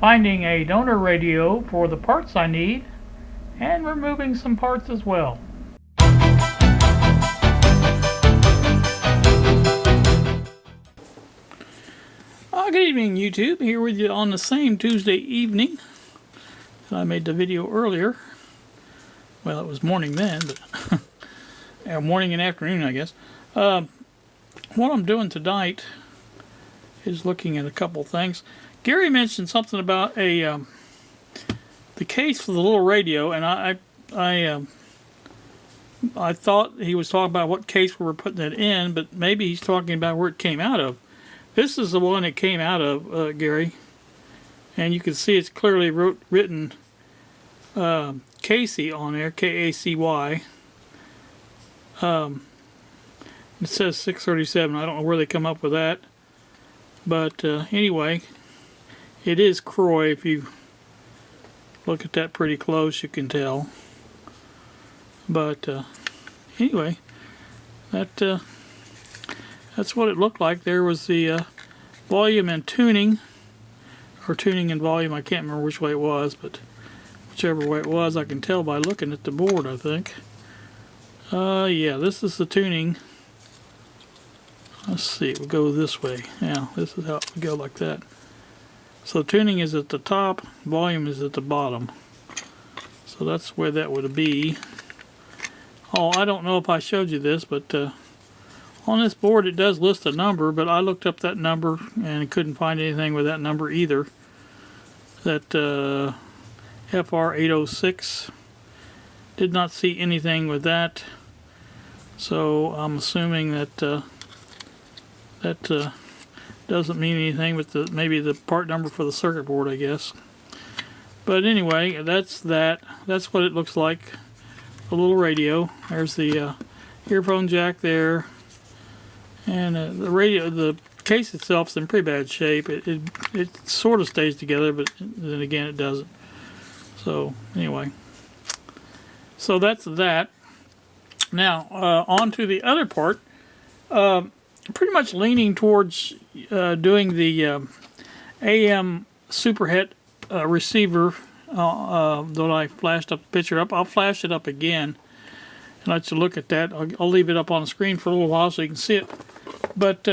finding a donor radio for the parts I need, and removing some parts as well. Good evening, YouTube. Here with you on the same Tuesday evening that I made the video earlier. Well, it was morning then, but morning and afternoon, I guess. What I'm doing tonight is looking at a couple things. Gary mentioned something about the case for the little radio, and I thought he was talking about what case we were putting it in, but maybe he's talking about where it came out of. This is the one it came out of, Gary, and you can see it's clearly written Casey on there, K-A-C-Y. It says 637. I don't know where they come up with that, but anyway, it is Croy. If you look at that pretty close, you can tell. But anyway, that's what it looked like. There was the volume and tuning, or tuning and volume. I can't remember which way it was, but whichever way it was, I can tell by looking at the board, I think. Yeah, this is the tuning. Let's see, we'll go this way. Yeah, this is how it would go, like that. So tuning is at the top, volume is at the bottom. So that's where that would be. Oh, I don't know if I showed you this, but on this board it does list a number, but I looked up that number and couldn't find anything with that number either. That FR806, did not see anything with that. So I'm assuming that that doesn't mean anything, but maybe the part number for the circuit board, I guess. But anyway, that's that. That's what it looks like. A little radio. There's the earphone jack there. And the radio, the case itself's in pretty bad shape. It sort of stays together, but then again it doesn't. So anyway, so that's that. Now on to the other part. Pretty much leaning towards doing the AM superhet receiver that I flashed up the picture up. I'll flash it up again and let you look at that. I'll leave it up on the screen for a little while so you can see it. But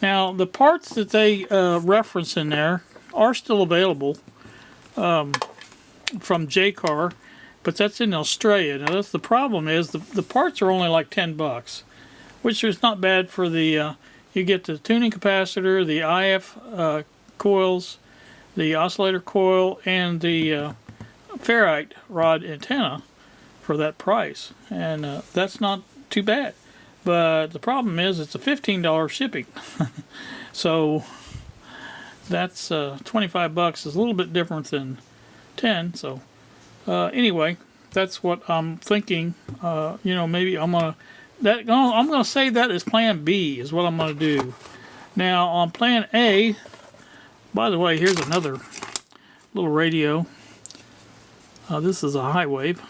now the parts that they reference in there are still available from JCar, but that's in Australia. Now that's the problem is the parts are only like $10, which is not bad for the you get the tuning capacitor, the IF coils, the oscillator coil, and the ferrite rod antenna for that price, and that's not too bad. But the problem is it's a $15 shipping. So that's $25 is a little bit different than 10. So anyway, that's what I'm thinking. You know, maybe I'm gonna say that as plan B is what I'm gonna do. Now on plan A, by the way, here's another little radio. This is a high wave.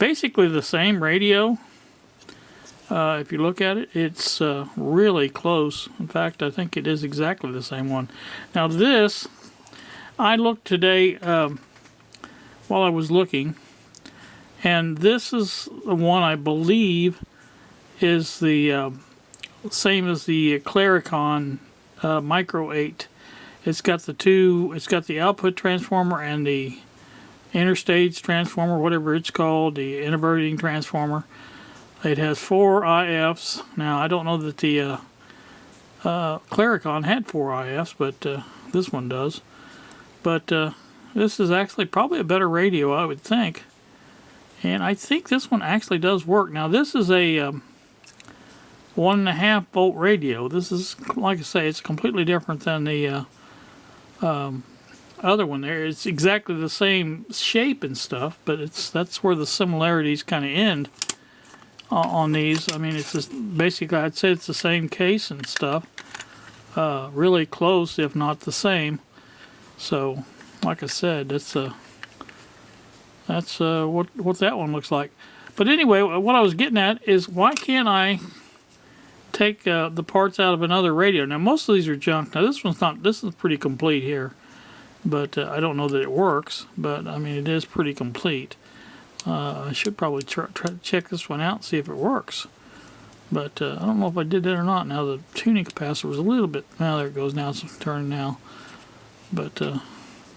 Basically the same radio. If you look at it, it's really close. In fact, I think it is exactly the same one. Now this, I looked today while I was looking, and this is the one I believe is the same as the Claricon Micro 8. It's got the output transformer and the interstage transformer, whatever it's called, the inverting transformer. It has 4 IFs. Now, I don't know that the Claricon had 4 IFs, but this one does. But this is actually probably a better radio, I would think. And I think this one actually does work. Now, this is a 1.5 volt radio. This is, like I say, it's completely different than the other one there. It's exactly the same shape and stuff, but that's where the similarities kind of end on these. I mean, it's just basically, I'd say it's the same case and stuff. Really close, if not the same. So, like I said, that's what that one looks like. But anyway, what I was getting at is, why can't I take the parts out of another radio? Now, most of these are junk. Now, this one's not. This is pretty complete here. but I don't know that it works. But I mean, it is pretty complete. I should probably try check this one out and see if it works. But I don't know if I did that or not. Now the tuning capacitor was a little bit. Now there it goes. Now it's turning now. But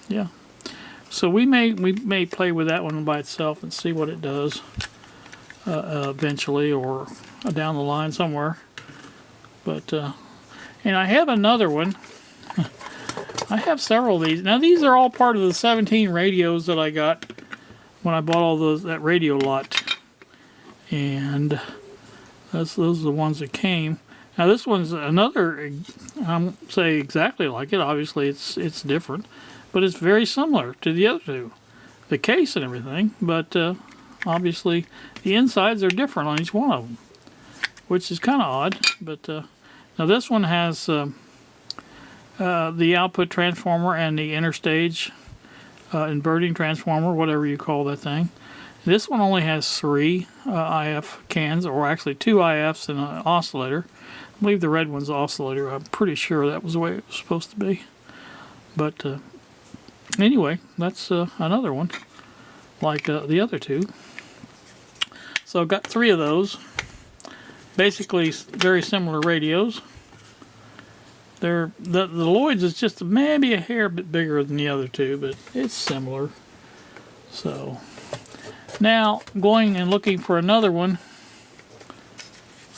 yeah. So we may play with that one by itself and see what it does eventually, or down the line somewhere. But and I have another one. I have several of these. Now these are all part of the 17 radios that I got when I bought all that radio lot, and those are the ones that came. Now this one's another. I won't say exactly like it. Obviously, it's different, but it's very similar to the other two, the case and everything. But obviously, the insides are different on each one of them, which is kind of odd. But now this one has the output transformer and the interstage inverting transformer, whatever you call that thing. This one only has 3 IF cans, or actually 2 IFs and an oscillator. I believe the red one's the oscillator. I'm pretty sure that was the way it was supposed to be. But anyway, that's another one, like the other two. So I've got 3 of those. Basically, very similar radios. The Lloyd's is just maybe a hair bit bigger than the other two, but it's similar. So now going and looking for another one.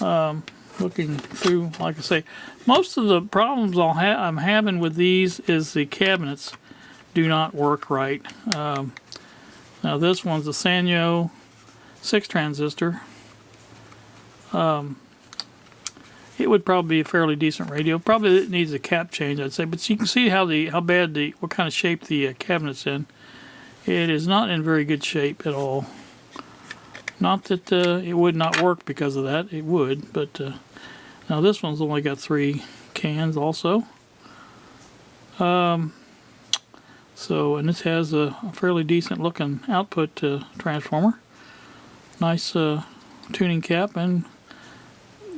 Looking through, like I say, most of the problems I'm having with these is the cabinets do not work right. Now this one's a Sanyo 6 transistor. It would probably be a fairly decent radio. Probably it needs a cap change, I'd say. But you can see what kind of shape the cabinet's in. It is not in very good shape at all. Not that it would not work because of that. It would, but now this one's only got 3 cans also. And this has a fairly decent looking output transformer. Nice tuning cap, and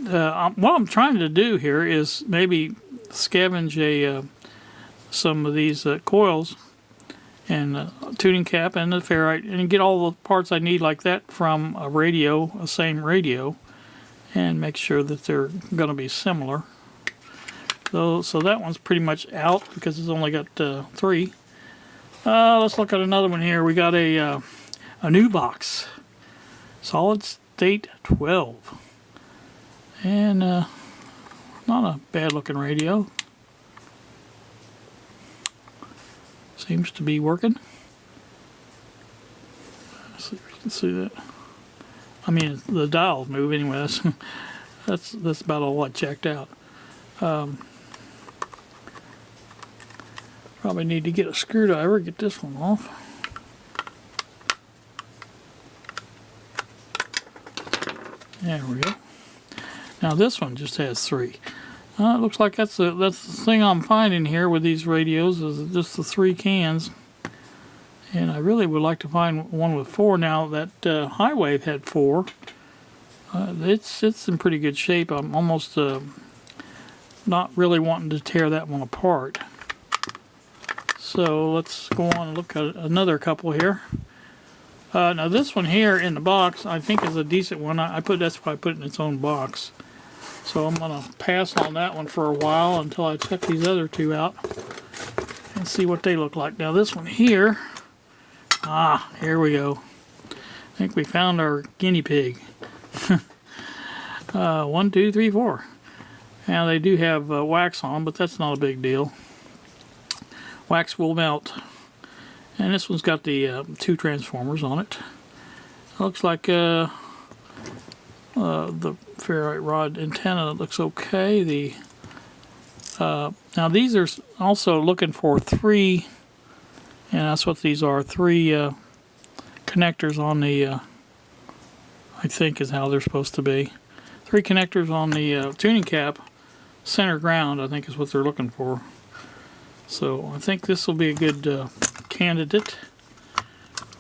what I'm trying to do here is maybe scavenge some of these coils and tuning cap and the ferrite, and get all the parts I need like that from a same radio, and make sure that they're going to be similar. So that one's pretty much out because it's only got 3. Let's look at another one here. We got a new box, solid state 12. And not a bad looking radio. Seems to be working. Let's see if you can see that. I mean, the dials move anyway. That's about all I checked out. Probably need to get a screwdriver, get this one off. There we go. Now this one just has 3. It looks like that's the thing I'm finding here with these radios, is just the 3 cans. And I really would like to find one with 4. Now that High Wave had 4. It's in pretty good shape. I'm almost not really wanting to tear that one apart. So let's go on and look at another couple here. Now this one here in the box, I think is a decent one. That's why I put it in its own box. So I'm gonna pass on that one for a while until I check these other 2 out and see what they look like. Now this one here, here we go. I think we found our guinea pig. 1, 2, 3, 4. Now they do have wax on, but that's not a big deal. Wax will melt. And this one's got the 2 transformers on it. Looks like the ferrite rod antenna looks okay. Now these are also looking for 3, and that's what these are, 3 connectors on the, I think is how they're supposed to be. 3 connectors on the tuning cap, center ground, I think is what they're looking for. So I think this will be a good candidate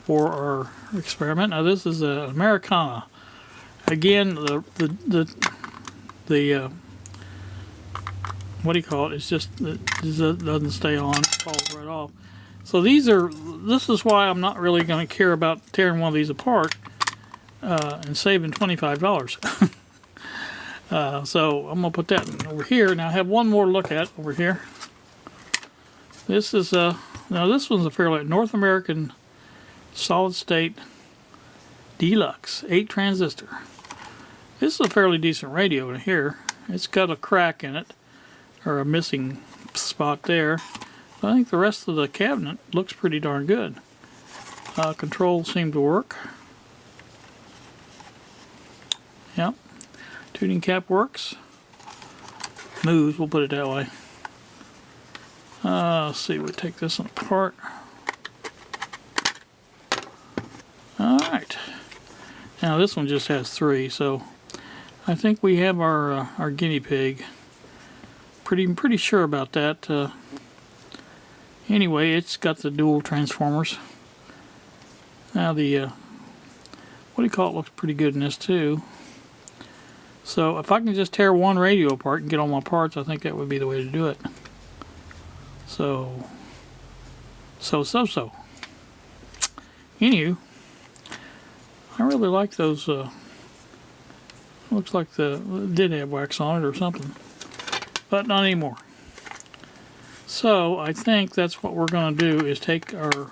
for our experiment. Now this is an Americana. Again, the what do you call it? It's just, it doesn't stay on, it falls right off. So this is why I'm not really going to care about tearing one of these apart and saving $25. So I'm going to put that over here. Now I have one more look at over here. This is now this one's a fairly North American solid state deluxe 8 transistor. This is a fairly decent radio in here. It's got a crack in it, or a missing spot there. I think the rest of the cabinet looks pretty darn good. Controls seem to work. Yep. Tuning cap works. Moves, we'll put it that way. Let's see, we'll take this one apart. Alright. Now this one just has 3, so I think we have our guinea pig. Pretty sure about that. Anyway, it's got the dual transformers. Now the what do you call it, looks pretty good in this too. So if I can just tear one radio apart and get all my parts, I think that would be the way to do it. So. Anywho, I really like those. Looks like it did have wax on it or something, but not anymore. So I think that's what we're going to do, is take our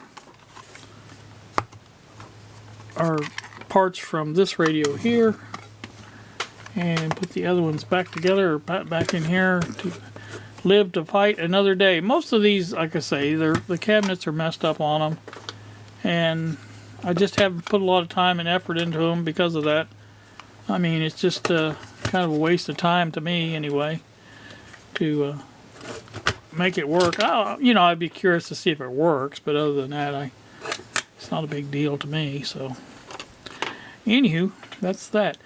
parts from this radio here and put the other ones back together, or back in here, to live to fight another day. Most of these, like I say, the cabinets are messed up on them, and I just haven't put a lot of time and effort into them because of that. I mean, it's just kind of a waste of time to me anyway to make it work. You know, I'd be curious to see if it works, but other than that, it's not a big deal to me. So, anywho, that's that.